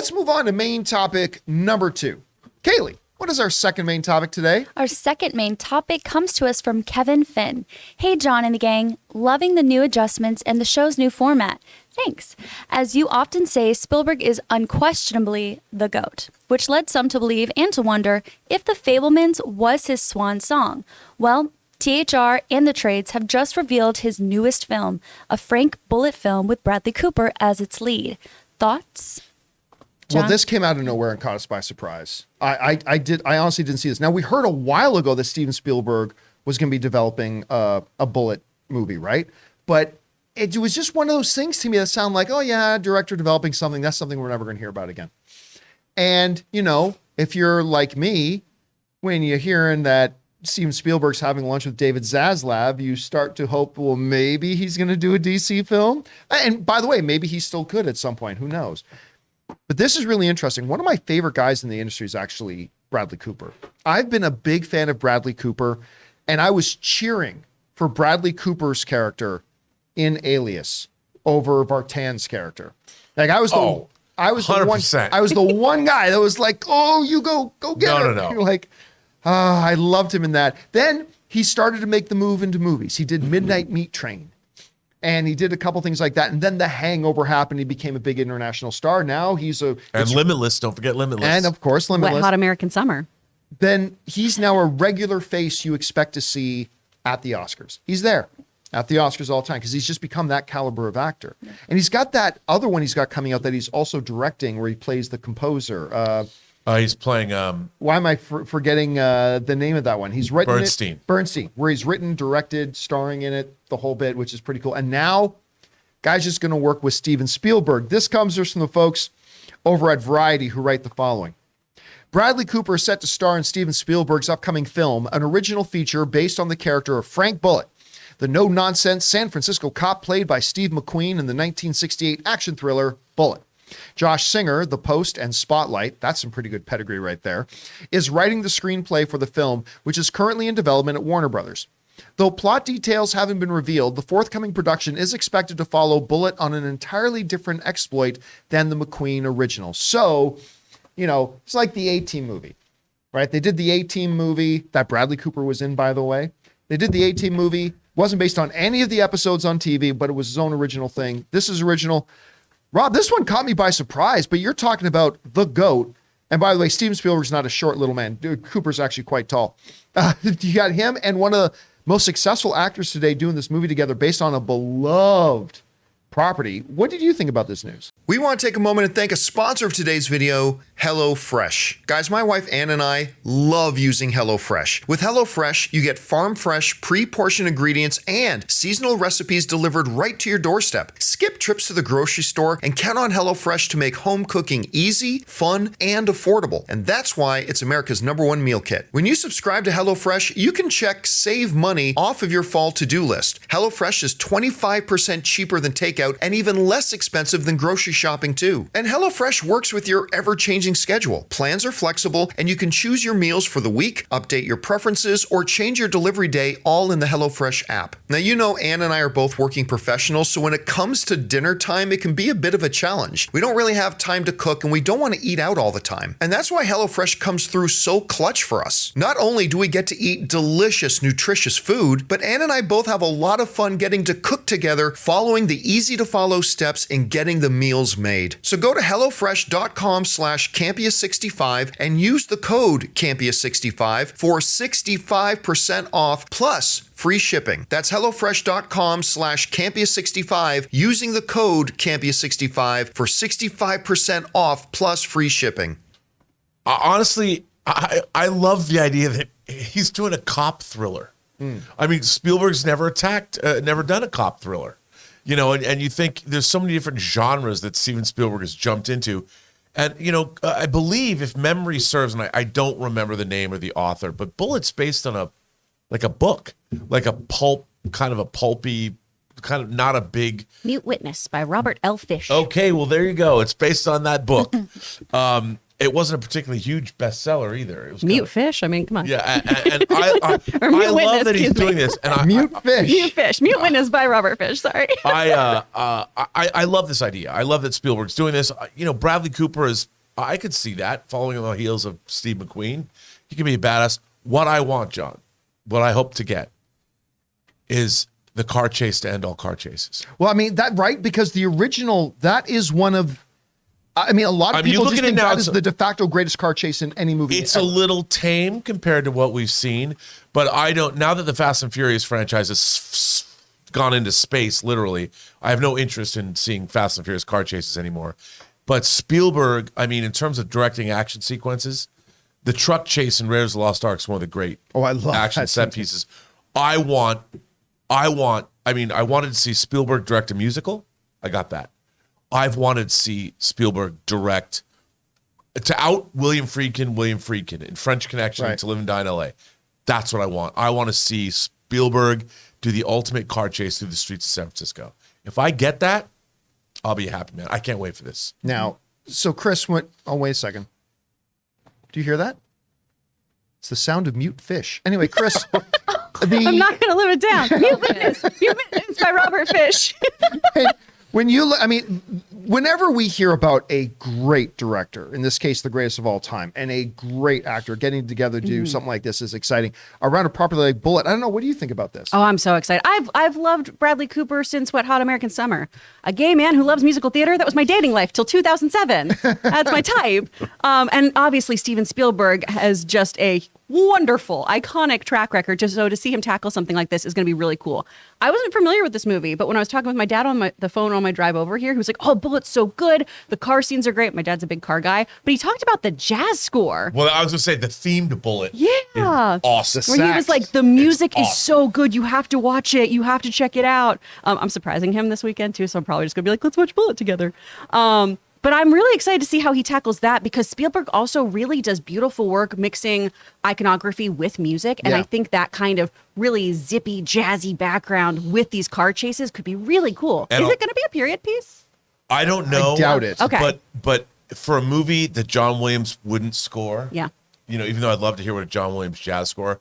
let's move on to main topic number 2. Kaylee, what is our second main topic today? Our second main topic comes to us from Kev Finn. Hey, John and the gang. Loving the new adjustments and the show's new format. Thanks. As you often say, Spielberg is unquestionably the GOAT, which led some to believe and to wonder if The Fabelmans was his swan song. Well, THR and the trades have just revealed his newest film, a Frank Bullitt film with Bradley Cooper as its lead. Thoughts? John? Well, this came out of nowhere and caught us by surprise. I honestly didn't see this. Now, we heard a while ago that Steven Spielberg was going to be developing a Bullitt movie, right? But it was just one of those things to me that sound like, oh yeah, director developing something. That's something we're never going to hear about again. And, you know, if you're like me, when you're hearing that Steven Spielberg's having lunch with David Zaslav, you start to hope, well, maybe he's going to do a DC film. And by the way, maybe he still could at some point. Who knows? But this is really interesting. One of my favorite guys in the industry is actually Bradley Cooper. I've been a big fan of Bradley Cooper, and I was cheering for Bradley Cooper's character in Alias over Vartan's character. Like I was the 100%. I was the one guy that was like, "Oh, you go get him." No. You're like, I loved him in that. Then he started to make the move into movies. He did Midnight Meat Train, and he did a couple things like that. And then The Hangover happened. He became a big international star. Now he's Limitless. Don't forget Limitless. And of course, Limitless. Wet Hot American Summer. Then he's now a regular face you expect to see at the Oscars. He's there at the Oscars all the time because he's just become that caliber of actor. And he's got that other one he's got coming out that he's also directing where he plays the composer. He's playing... why am I forgetting the name of that one? He's written Bernstein, where he's written, directed, starring in it, the whole bit, which is pretty cool. And now, guy's just going to work with Steven Spielberg. This comes just from the folks over at Variety who write the following. Bradley Cooper is set to star in Steven Spielberg's upcoming film, an original feature based on the character of Frank Bullitt, the no-nonsense San Francisco cop played by Steve McQueen in the 1968 action thriller Bullitt. Josh Singer, The Post and Spotlight, that's some pretty good pedigree right there, is writing the screenplay for the film, which is currently in development at Warner Brothers. Though plot details haven't been revealed, the forthcoming production is expected to follow Bullitt on an entirely different exploit than the McQueen original. So, you know, it's like the A-Team movie, right? They did the A-Team movie that Bradley Cooper was in, by the way. They did the A-Team movie, wasn't based on any of the episodes on TV, but it was his own original thing. This is original. Rob, this one caught me by surprise, but you're talking about the GOAT. And by the way, Steven Spielberg's not a short little man. Cooper's actually quite tall. You got him and one of the most successful actors today doing this movie together based on a beloved property. What did you think about this news? We want to take a moment and thank a sponsor of today's video, HelloFresh. Guys, my wife Ann and I love using HelloFresh. With HelloFresh, you get farm-fresh, pre-portioned ingredients and seasonal recipes delivered right to your doorstep. Skip trips to the grocery store and count on HelloFresh to make home cooking easy, fun, and affordable. And that's why it's America's #1 meal kit. When you subscribe to HelloFresh, you can check Save Money off of your fall to-do list. HelloFresh is 25% cheaper than takeout and even less expensive than grocery shopping too. And HelloFresh works with your ever-changing schedule. Plans are flexible and you can choose your meals for the week, update your preferences, or change your delivery day all in the HelloFresh app. Now, you know Ann and I are both working professionals, so when it comes to dinner time, it can be a bit of a challenge. We don't really have time to cook and we don't want to eat out all the time. And that's why HelloFresh comes through so clutch for us. Not only do we get to eat delicious, nutritious food, but Ann and I both have a lot of fun getting to cook together, following the easy-to-follow steps in getting the meals made. So go to HelloFresh.com/Campea65 and use the code Campea65 for 65% off plus free shipping. That's HelloFresh.com/Campea65 using the code Campea65 for 65% off plus free shipping. Honestly, I love the idea that he's doing a cop thriller. I mean, Spielberg's never done a cop thriller. You know, and you think there's so many different genres that Steven Spielberg has jumped into. And, you know, I believe, if memory serves, and I don't remember the name or the author, but Bullitt's based on a book, like a pulp, kind of a pulpy, kind of not a big... Mute Witness by Robert L. Fish. Okay, well, there you go. It's based on that book. it wasn't a particularly huge bestseller either. It was Mute Fish. I mean, come on. Yeah, and I Mute love Witness, that he's excuse me. doing this. And Mute Fish. Mute Fish. Mute Witness by Robert Fish. Sorry. I love this idea. I love that Spielberg's doing this. Bradley Cooper is. I could see that following on the heels of Steve McQueen. He can be a badass. What I want, John, what I hope to get, is the car chase to end all car chases. Well, I mean, that right, because the original, that is one of, I mean, a lot of people just think that is the de facto greatest car chase in any movie. It's a little tame compared to what we've seen, but now that the Fast and Furious franchise has gone into space, literally, I have no interest in seeing Fast and Furious car chases anymore. But Spielberg, I mean, in terms of directing action sequences, the truck chase in Raiders of the Lost Ark is one of the great action set pieces. I wanted to see Spielberg direct a musical. I got that. I've wanted to see Spielberg direct to out William Friedkin in French Connection, right, To Live and Die in L.A. That's what I want. I want to see Spielberg do the ultimate car chase through the streets of San Francisco. If I get that, I'll be a happy man. I can't wait for this. Now, so Chris went, oh, wait a second. Do you hear that? It's the sound of Mute Fish. Anyway, Chris. I'm not going to live it down. Mute Witness. Mute Witness by Robert Fish. When you, I mean, whenever we hear about a great director, in this case, the greatest of all time, and a great actor getting together to do something like this is exciting. Around a property like Bullitt, I don't know, what do you think about this? Oh, I'm so excited. I've loved Bradley Cooper since Wet Hot American Summer. A gay man who loves musical theater. That was my dating life till 2007. That's my type. And obviously Steven Spielberg has just a wonderful, iconic track record. So to see him tackle something like this is going to be really cool. I wasn't familiar with this movie, but when I was talking with my dad on the phone on my drive over here, he was like, "Oh, Bullitt's so good. The car scenes are great." My dad's a big car guy, but he talked about the jazz score. Well, I was going to say the theme to Bullitt. Yeah, is awesome. Where he was like, "The music is so good. You have to watch it. You have to check it out." I'm surprising him this weekend too, so I'm probably just gonna be like, "Let's watch Bullitt together." But I'm really excited to see how he tackles that, because Spielberg also really does beautiful work mixing iconography with music. And I think that kind of really zippy, jazzy background with these car chases could be really cool. Is it going to be a period piece? I don't know. I doubt it. Okay. But for a movie that John Williams wouldn't score, Yeah. Even though I'd love to hear what a John Williams jazz score,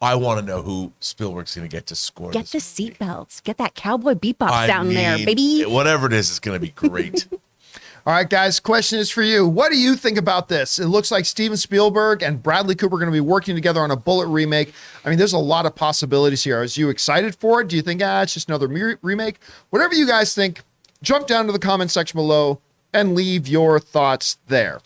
I want to know who Spielberg's going to get to score. Get the movie. seatbelts. Get that cowboy bebop sound there, baby. Whatever it is, it's going to be great. All right, guys, question is for you. What do you think about this? It looks like Steven Spielberg and Bradley Cooper are going to be working together on a Bullitt remake. I mean, there's a lot of possibilities here. Are you excited for it? Do you think, it's just another remake? Whatever you guys think, jump down to the comment section below and leave your thoughts there.